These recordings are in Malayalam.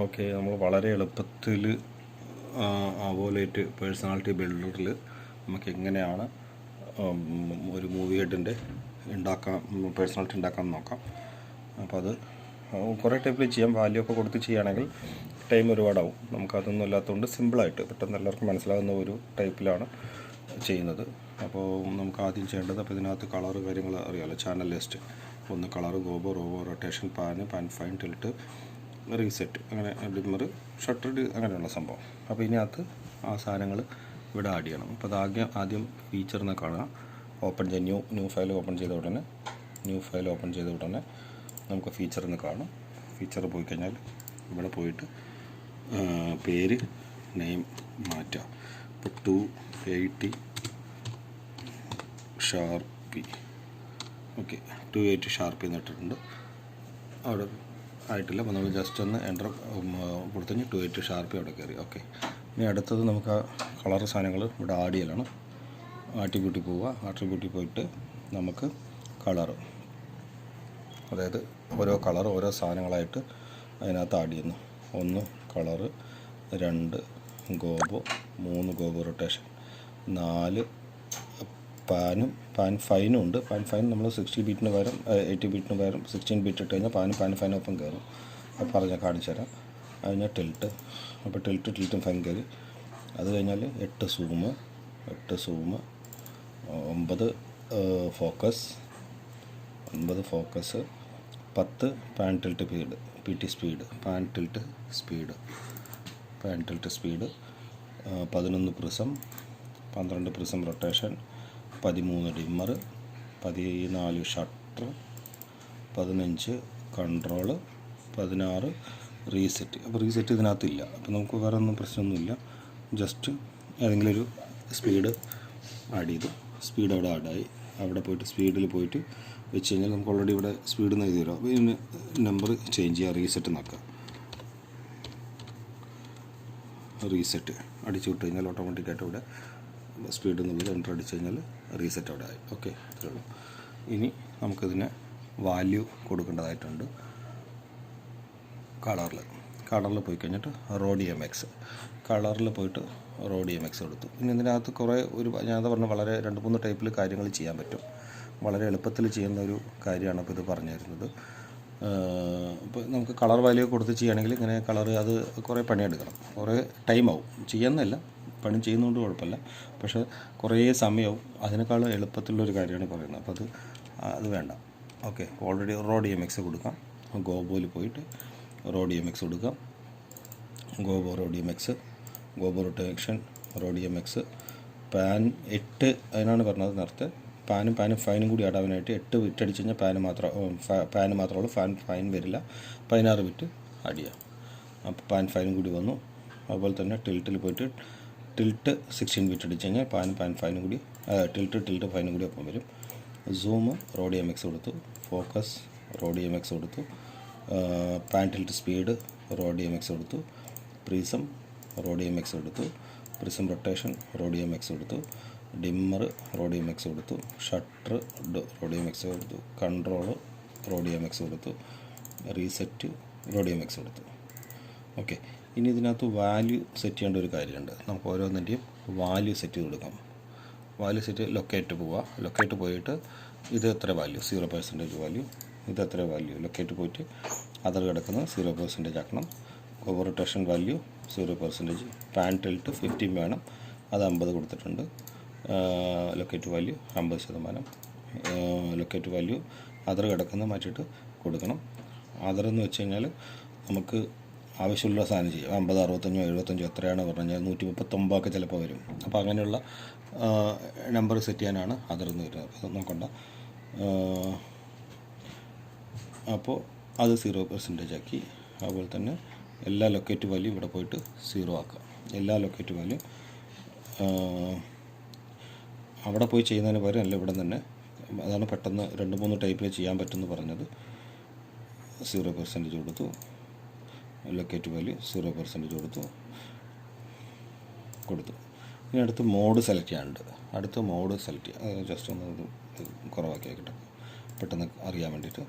ഓക്കെ, നമ്മൾ വളരെ എളുപ്പത്തിൽ അവോലേറ്റ് പേഴ്സണാലിറ്റി ബിൽഡറിൽ നമുക്ക് എങ്ങനെയാണ് ഒരു മൂവി ഹെഡിൻ്റെ പേഴ്സണാലിറ്റി ഉണ്ടാക്കാൻ നോക്കാം. അപ്പോൾ അത് കുറേ ടൈപ്പിൽ ചെയ്യാം. വാല്യൂ ഒക്കെ കൊടുത്ത് ചെയ്യുകയാണെങ്കിൽ ടൈം ഒരുപാടാവും. നമുക്കതൊന്നും ഇല്ലാത്തതുകൊണ്ട് സിമ്പിളായിട്ട് പെട്ടെന്ന് എല്ലാവർക്കും മനസ്സിലാകുന്ന ഒരു ടൈപ്പിലാണ് ചെയ്യുന്നത്. അപ്പോൾ നമുക്ക് ആദ്യം ചെയ്യേണ്ടത്, അപ്പോൾ ഇതിനകത്ത് കളറ് കാര്യങ്ങൾ അറിയാമല്ലോ, ചാനൽ ലിസ്റ്റ്, ഒന്ന് colour, gobo, robo, rotation, pan fine, tilt, reset, അങ്ങനെ ഡിമ്മർ, ഷട്ടർ, അങ്ങനെയുള്ള സംഭവം. അപ്പോൾ ഇതിനകത്ത് ആ സാധനങ്ങൾ ഇവിടെ ആഡ് ചെയ്യണം. അപ്പോൾ അത് ആദ്യം ഫീച്ചറിനെ കാണുക. ഓപ്പൺ ചെയ്യുക, ന്യൂ ഫയൽ ഓപ്പൺ ചെയ്ത ഉടനെ നമുക്ക് ഫീച്ചറിന് കാണും. ഫീച്ചർ പോയി കഴിഞ്ഞാൽ ഇവിടെ പോയിട്ട് പേര്, നെയിം മാറ്റുക. ഇപ്പോൾ 280 ഷാർപ്പി, ഓക്കെ, 280 ഷാർപ്പി എന്നിട്ടിട്ടുണ്ട്. അവിടെ ആയിട്ടില്ല. അപ്പോൾ നമ്മൾ ജസ്റ്റ് ഒന്ന് എൻ്റർ കൊടുത്തു 280 ഷാർപ്പി അവിടെ കയറി. ഓക്കെ, ഇനി അടുത്തത് നമുക്ക് ആ കളർ സാധനങ്ങൾ ഇവിടെ ആഡ് ചെയ്യലാണ്. ആട്രിബ്യൂട്ടിൽ പോയിട്ട് നമുക്ക് കളറ്, അതായത് ഓരോ കളർ ഓരോ സാധനങ്ങളായിട്ട് അതിനകത്ത് ആഡ് ചെയ്യുന്നു. 1 കളറ്, 2 ഗോബോ, 3 ഗോബോ റൊട്ടേഷൻ, 4 പാൻ ഫൈനും ഉണ്ട്. പാൻ ഫൈൻ നമ്മൾ 60 ബീറ്റിന് പകരം 80 ബീറ്റിന് പകരം 16 ബീറ്റ് ഇട്ട് കഴിഞ്ഞാൽ പാൻ ഫൈനൊപ്പം കയറും. അപ്പോൾ കാണിച്ചു തരാം. അതിന് ടിൽറ്റ്, അപ്പോൾ ടിൽറ്റും ഫൈൻ കയറി. അത് കഴിഞ്ഞാൽ 8 zoom, 9 focus, 10 pan tilt speed, pan tilt speed, 11 prism, 12 prism rotation, 13 dimmer, 14 shutter, 15 control, 16 reset. അപ്പോൾ റീസെറ്റ് ഇതിനകത്തില്ല. അപ്പോൾ നമുക്ക് വേറെ ഒന്നും പ്രശ്നമൊന്നുമില്ല. ജസ്റ്റ് ഏതെങ്കിലും ഒരു സ്പീഡ് ആഡ് ചെയ്തു. സ്പീഡ് അവിടെ ആഡായി. അവിടെ പോയിട്ട് സ്പീഡിൽ പോയിട്ട് വെച്ച് കഴിഞ്ഞാൽ നമുക്ക് ഓൾറെഡി ഇവിടെ സ്പീഡ് എന്ന് എഴുതി തരാം. അപ്പോൾ ഇതിന് നമ്പർ ചേഞ്ച് ചെയ്യുക, റീസെറ്റ് നോക്കുക. റീസെറ്റ് അടിച്ചു വിട്ട് കഴിഞ്ഞാൽ ഓട്ടോമാറ്റിക്കായിട്ട് ഇവിടെ സ്പീഡ് എന്നുള്ളത് എൻ്റർ അടിച്ചു കഴിഞ്ഞാൽ റീസെറ്റ് അവിടെ ആയി. ഓക്കെ, ഇത്രയേ ഉള്ളൂ. ഇനി നമുക്കിതിനെ വാല്യൂ കൊടുക്കേണ്ടതായിട്ടുണ്ട്. കളറിൽ പോയി കഴിഞ്ഞിട്ട് കളറിൽ പോയിട്ട് റോഡിഎംഎക്സ് കൊടുത്തു. ഇനി ഇതിനകത്ത് കുറേ ഞാനത് പറഞ്ഞ വളരെ 2-3 ടൈപ്പിൽ കാര്യങ്ങൾ ചെയ്യാൻ പറ്റും. വളരെ എളുപ്പത്തിൽ ചെയ്യുന്ന ഒരു കാര്യമാണ് ഇപ്പോൾ ഇത് പറഞ്ഞു തരുന്നത്. ഇപ്പോൾ നമുക്ക് കളർ വാല്യൂ കൊടുത്ത് ചെയ്യുകയാണെങ്കിൽ ഇങ്ങനെ കളർ അത് കുറേ പണിയെടുക്കണം, കുറേ ടൈമാവും. ചെയ്യുന്നതല്ല, പണി ചെയ്യുന്നതുകൊണ്ട് കുഴപ്പമില്ല, പക്ഷേ കുറേ സമയവും. അതിനേക്കാളും എളുപ്പത്തിലുള്ളൊരു കാര്യമാണ് പറയുന്നത്. അപ്പോൾ അത് വേണ്ട. ഓക്കെ, ഓൾറെഡി റോഡിഎംഎക്സ് കൊടുക്കാം. ഗോബോയിൽ പോയിട്ട് റോഡിഎംഎക്സ് കൊടുക്കാം. ഗോബോ റൊട്ടേഷൻ, റോഡിഎംഎക്സ്, പാൻ 8, അതിനാണ് പറഞ്ഞത് നേരത്തെ. പാനും ഫൈനും കൂടി ആടാവാനായിട്ട് 8 ബിറ്റ് അടിച്ച് കഴിഞ്ഞാൽ പാന് മാത്രമേ ഫൈൻ വരില്ല. 16 ബിറ്റ് ആഡ് ചെയ്യാം. അപ്പോൾ പാൻ ഫൈനും കൂടി വന്നു. അതുപോലെ തന്നെ ടിൽറ്റിൽ പോയിട്ട് ടിൽറ്റ് 16 ബിറ്റ് അടിച്ച് കഴിഞ്ഞാൽ പാൻ ഫൈനും കൂടി ടിൽറ്റ് ഫൈനും കൂടി ഒപ്പം വരും. സൂം റോഡിഎംഎക്സ് കൊടുത്തു. ഫോക്കസ് റോഡിഎംഎക്സ് കൊടുത്തു. പാൻ ടിൽറ്റ് സ്പീഡ് റോഡിഎംഎക്സ് കൊടുത്തു. പ്രിസം റോഡിഎംഎക്സ് കൊടുത്തു. പ്രിസം റൊട്ടേഷൻ റോഡിഎംഎക്സ് കൊടുത്തു. ഡിമ്മർ റോഡിഎംഎക്സ് കൊടുത്തു. ഷട്ടർ റോഡിഎംഎക്സ് കൊടുത്തു. കൺട്രോള് റോഡിഎംഎക്സ് കൊടുത്തു. റീസെറ്റ് റോഡിഎംഎക്സ് കൊടുത്തു. ഓക്കെ, ഇനി ഇതിനകത്ത് വാല്യൂ സെറ്റ് ചെയ്യേണ്ട ഒരു കാര്യമുണ്ട്. നമുക്ക് ഓരോന്നിൻ്റെയും വാല്യൂ സെറ്റ് ചെയ്ത് കൊടുക്കാം. വാല്യൂ സെറ്റ് ലൊക്കേറ്റ് പോയിട്ട് ഇത് എത്ര വാല്യൂ, 0% വാല്യൂ, ഇത് എത്ര വാല്യൂ, ലൊക്കേറ്റ് പോയിട്ട് അതർ കിടക്കുന്ന 0% ആക്കണം. Over rotation value 0%, pan tilt 15 വേണം, അത് 50 കൊടുത്തിട്ടുണ്ട്. Locate value 50%. Locate value other കിടക്കുന്ന മാറ്റിയിട്ട് കൊടുക്കണം. അതർ എന്ന് വെച്ച് കഴിഞ്ഞാൽ നമുക്ക് ആവശ്യമുള്ള സാധനം ചെയ്യാം. 50, 65, 75 എത്രയാണ് പറഞ്ഞു കഴിഞ്ഞാൽ 139 ഒക്കെ ചിലപ്പോൾ വരും. അപ്പോൾ അങ്ങനെയുള്ള നമ്പർ സെറ്റ് ചെയ്യാനാണ് അതർ എന്ന് വരുന്നത്. അപ്പോൾ നോക്കണ്ട. അപ്പോൾ അത് 0% ആക്കി. അതുപോലെ തന്നെ എല്ലാ ലൊക്കേറ്റ് വാല്യൂ ഇവിടെ പോയിട്ട് 0 ആക്കുക. എല്ലാ ലൊക്കേറ്റ് വാല്യൂ അവിടെ പോയി ചെയ്യുന്നതിന് പകരം അല്ല ഇവിടെ തന്നെ. അതാണ് പെട്ടെന്ന് 2-3 ടൈപ്പിൽ ചെയ്യാൻ പറ്റുമെന്ന് പറഞ്ഞത്. 0% കൊടുത്തു. ലൊക്കേറ്റ് വാല്യൂ 0% കൊടുത്തു. ഇനി അടുത്ത് മോഡ് സെലക്ട് ചെയ്യാനുണ്ട്. ചെയ്യാം. ജസ്റ്റ് ഒന്ന് കുറവാക്കി ആക്കിയിട്ട് പെട്ടെന്ന് അറിയാൻ വേണ്ടിയിട്ട്.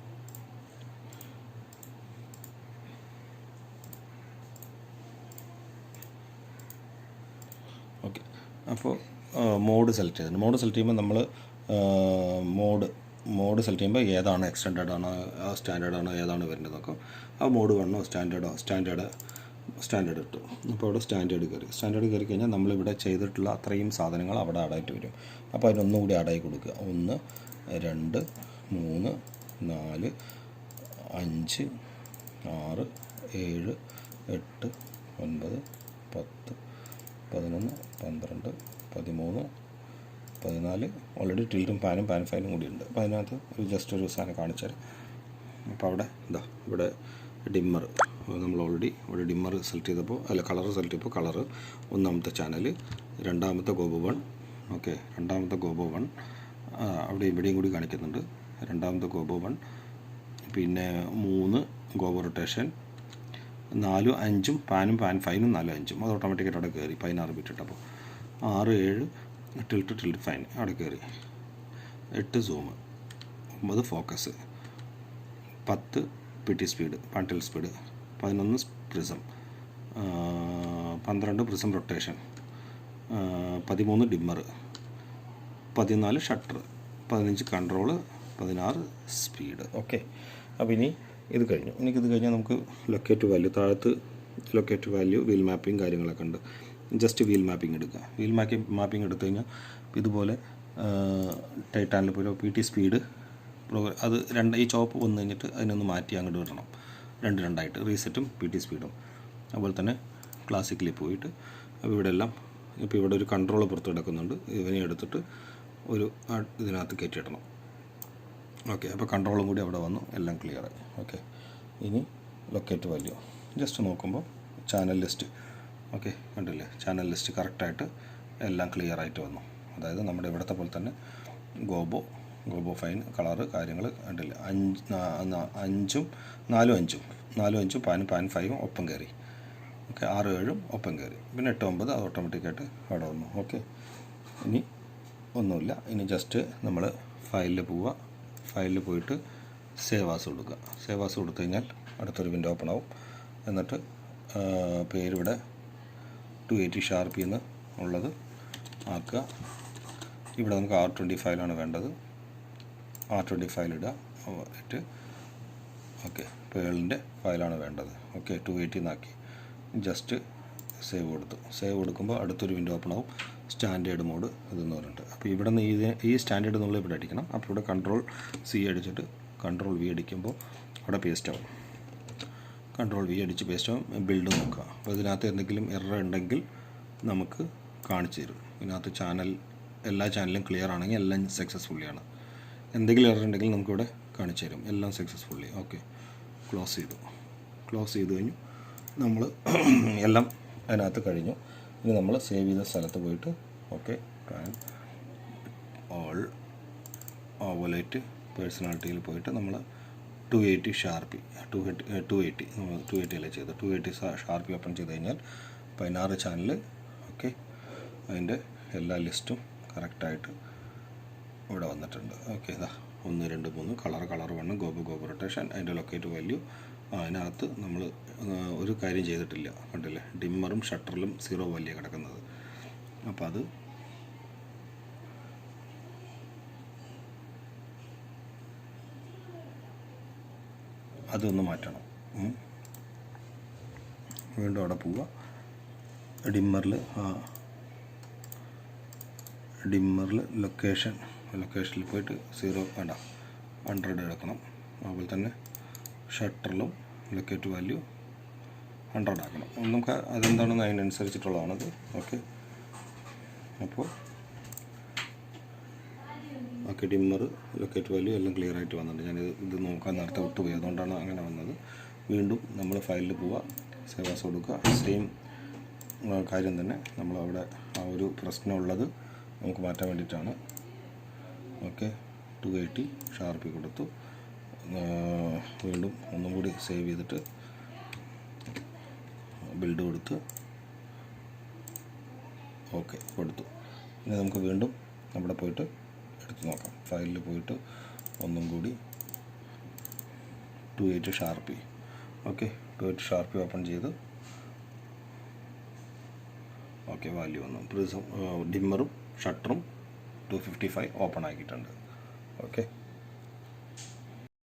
അപ്പോൾ മോഡ് സെലക്ട് ചെയ്തിട്ടുണ്ട്. മോഡ് സെലക്ട് ചെയ്യുമ്പോൾ നമ്മൾ മോഡ് സെലക്ട് ചെയ്യുമ്പോൾ ഏതാണ് എക്സ്റ്റൻഡഡ് ആണോ സ്റ്റാൻഡേർഡ് ആണോ ഏതാണ് വരുന്നത് നോക്കാം. ആ മോഡ് വേണോ സ്റ്റാൻഡേർഡ് ഇട്ടു. അപ്പോൾ അവിടെ സ്റ്റാൻഡേർഡ് കയറി കഴിഞ്ഞാൽ നമ്മളിവിടെ ചെയ്തിട്ടുള്ള അത്രയും സാധനങ്ങൾ അവിടെ ആഡായിട്ട് വരും. അപ്പോൾ അതിനൊന്നും കൂടി ആഡായി കൊടുക്കുക. 1 2 3 4 5 6 7 8 9 10 11 12 13 14 ഓൾറെഡി ടിൽറ്റും പാൻ ഫൈനും കൂടി ഉണ്ട്. അപ്പോൾ അതിനകത്ത് ഒരു സാധനം കാണിച്ചാൽ, അപ്പോൾ അവിടെ ഇവിടെ ഡിമ്മർ നമ്മൾ ഓൾറെഡി ഇവിടെ ഡിമ്മർ സെലക്ട് ചെയ്തപ്പോൾ കളർ സെലക്ട് ചെയ്തപ്പോൾ കളറ് ഒന്നാമത്തെ ചാനൽ, രണ്ടാമത്തെ ഗോബോ 1. ഓക്കെ, രണ്ടാമത്തെ ഗോബോ 1 അവിടെ ഇവിടെയും കൂടി കാണിക്കുന്നുണ്ട്. രണ്ടാമത്തെ ഗോബോ 1, പിന്നെ 3 ഗോബോ റൊട്ടേഷൻ, 4 5 പാൻ ഫൈനും 4 5 അത് ഓട്ടോമാറ്റിക്കായിട്ട് അവിടെ കയറി 16 ബിറ്റ് ഇട്ടപ്പോൾ. 6 7 ടിൽറ്റ് ഫൈൻ അവിടെ കയറി. 8 zoom, 9 focus, 10 PT speed pan tilt speed, 11 prism, 12 prism rotation, 13 dimmer, 14 shutter, 15 control, 16 speed. Okay, അപ്പോൾ ഇനി ഇത് കഴിഞ്ഞാൽ നമുക്ക് ലൊക്കേറ്റ് വാല്യൂ, താഴത്ത് ലൊക്കേറ്റ് വാല്യൂ, വീൽ മാപ്പിംഗ് കാര്യങ്ങളൊക്കെ ഉണ്ട്. ജസ്റ്റ് വീൽ മാപ്പിംഗ് എടുക്കുക. വീൽ മാപ്പിംഗ് എടുത്തു കഴിഞ്ഞാൽ ഇതുപോലെ ടൈറ്റാനിൽ പോലെ PT സ്പീഡ് അത് ഈ ചോപ്പ് വന്നു കഴിഞ്ഞിട്ട് അതിനൊന്ന് മാറ്റി അങ്ങോട്ട് വിടണം. രണ്ടായിട്ട് റീസെറ്റും PT സ്പീഡും. അതുപോലെ തന്നെ ക്ലാസിക്കലിൽ പോയിട്ട് അപ്പോൾ ഇപ്പോൾ ഇവിടെ ഒരു കൺട്രോൾ പുറത്ത് കിടക്കുന്നുണ്ട്. ഇവനെ എടുത്തിട്ട് ഒരു ഇതിനകത്ത് കയറ്റിയിടണം. ഓക്കെ, അപ്പോൾ കൺട്രോളും കൂടി അവിടെ വന്നു, എല്ലാം ക്ലിയറായി. ഓക്കെ, ഇനി ലൊക്കേറ്റ് വാല്യൂ ജസ്റ്റ് നോക്കുമ്പോൾ ചാനൽ ലിസ്റ്റ്. ഓക്കെ, കണ്ടില്ലേ, ചാനൽ ലിസ്റ്റ് കറക്റ്റായിട്ട് എല്ലാം ക്ലിയറായിട്ട് വന്നു. അതായത് നമ്മുടെ ഇവിടുത്തെ പോലെ തന്നെ ഗോബോ ഫൈൻ കളറ് കാര്യങ്ങൾ കണ്ടില്ല. 5 4 5 പാൻ 5 ഒപ്പം കയറി. ഓക്കെ, 6 7 ഒപ്പം കയറി. പിന്നെ 8 9 അത് ഓട്ടോമാറ്റിക്കായിട്ട് അവിടെ വന്നു. ഓക്കെ, ഇനി ഒന്നുമില്ല. ഇനി ജസ്റ്റ് നമ്മൾ ഫയലിൽ പോയിട്ട് സേവ് ആസ് കൊടുക്കുക. സേവ് ആസ് കൊടുത്തു കഴിഞ്ഞാൽ അടുത്തൊരു വിൻഡോ ഓപ്പൺ ആവും. എന്നിട്ട് പേരിവിടെ 280 ഷാർപ്പി എന്ന് ഉള്ളത് ആക്കുക. ഇവിടെ നമുക്ക് R20 ഫയലാണ് വേണ്ടത്. R20 ഫയൽ ഇടുക. ഓക്കെ, പേളിൻ്റെ ഫയലാണ് വേണ്ടത്. ഓക്കെ, 280 എന്നാക്കി ജസ്റ്റ് സേവ് കൊടുക്കുമ്പോൾ അടുത്തൊരു വിൻഡോ ഓപ്പൺ ആവും. സ്റ്റാൻഡേർഡ് മോഡ് ഇതെന്ന് പറഞ്ഞിട്ട്. അപ്പോൾ ഇവിടെ നിന്ന് ഈ സ്റ്റാൻഡേർഡ് എന്നുള്ള ഇവിടെ അടിക്കണം. അപ്പോൾ ഇവിടെ Ctrl+C അടിച്ചിട്ട് Ctrl+V അടിക്കുമ്പോൾ അവിടെ പേസ്റ്റ് ആവും. Ctrl+V അടിച്ച് പേസ്റ്റ് ആവും. ബിൽഡ് നോക്കുക. അപ്പോൾ ഇതിനകത്ത് എന്തെങ്കിലും എറർ ഉണ്ടെങ്കിൽ നമുക്ക് കാണിച്ചു തരും. ഇതിനകത്ത് എല്ലാ ചാനലും ക്ലിയർ ആണെങ്കിൽ എല്ലാം സക്സസ്ഫുള്ളിയാണ്. എന്തെങ്കിലും എറർ ഉണ്ടെങ്കിൽ നമുക്കിവിടെ കാണിച്ചു തരും. എല്ലാം സക്സസ്ഫുള്ളി. ഓക്കെ, ക്ലോസ് ചെയ്ത് കഴിഞ്ഞു. നമ്മൾ എല്ലാം അതിനകത്ത് കഴിഞ്ഞു. ഇനി നമ്മൾ സേവ് ചെയ്ത സ്ഥലത്ത് പോയിട്ട് ഓക്കെ, avolite പേഴ്സണാലിറ്റിയിൽ പോയിട്ട് നമ്മൾ 280 ഷാർപ്പി 280 അല്ലേ ചെയ്ത് 280 ഷാർപ്പി ഓപ്പൺ ചെയ്ത് കഴിഞ്ഞാൽ 16 ചാനൽ. ഓക്കെ, അതിൻ്റെ എല്ലാ ലിസ്റ്റും കറക്റ്റായിട്ട് ഇവിടെ വന്നിട്ടുണ്ട്. ഓക്കെ, 1 2 3 കളർ 1 ഗോബോ റൊട്ടേഷൻ, അതിൻ്റെ ലൊക്കേറ്റ് വാല്യൂ. അതിനകത്ത് നമ്മൾ ഒരു കാര്യം ചെയ്തിട്ടില്ല, കണ്ടില്ലേ, ഡിമ്മറും ഷട്ടറിലും 0 വാല്യൂ കിടക്കുന്നത്. അപ്പോൾ അതൊന്ന് മാറ്റണം. വീണ്ടും അവിടെ പോവുക. ഡിമ്മറിൽ ലൊക്കേഷനിൽ പോയിട്ട് 0 വേണ്ട 100 എടുക്കണം. അതുപോലെ തന്നെ ഷട്ടറിലും ലൊക്കേറ്റ് വാല്യൂ 100 ആക്കണം. നമുക്ക് അതെന്താണെന്ന് അതിനനുസരിച്ചിട്ടുള്ളതാണത്. ഓക്കെ, അപ്പോൾ ഡിമ്മർ ലൊക്കേറ്റ് വാല്യൂ എല്ലാം ക്ലിയർ ആയിട്ട് വന്നിട്ടുണ്ട്. ഞാൻ ഇത് നോക്കാൻ നേരത്തെ വിട്ടുപോയി, അതുകൊണ്ടാണ് അങ്ങനെ വന്നത്. വീണ്ടും നമ്മൾ ഫയലിൽ പോവുക, സേവ് ആസ് കൊടുക്കുക. സെയിം കാര്യം തന്നെ നമ്മളവിടെ ആ ഒരു പ്രശ്നമുള്ളത് നമുക്ക് മാറ്റാൻ വേണ്ടിയിട്ടാണ്. ഓക്കെ, 280 ഷാർപ്പി കൊടുത്തു. വീണ്ടും ഒന്നും കൂടി സേവ് ചെയ്തിട്ട് ബിൽഡ് കൊടുത്ത് ഓക്കെ കൊടുത്തു. ഇനി നമുക്ക് വീണ്ടും അവിടെ പോയിട്ട് എടുത്ത് നോക്കാം. ഫയലിൽ പോയിട്ട് ഒന്നും കൂടി 280 ഷാർപ്പി. ഓക്കെ, 280 ഷാർപ്പി ഓപ്പൺ ചെയ്ത് ഓക്കെ, വാല്യൂ വന്നു. പ്രിസം ഡിമ്മറും ഷട്ടറും 255 ഓപ്പൺ ആക്കിയിട്ടുണ്ട്. ഓക്കെ.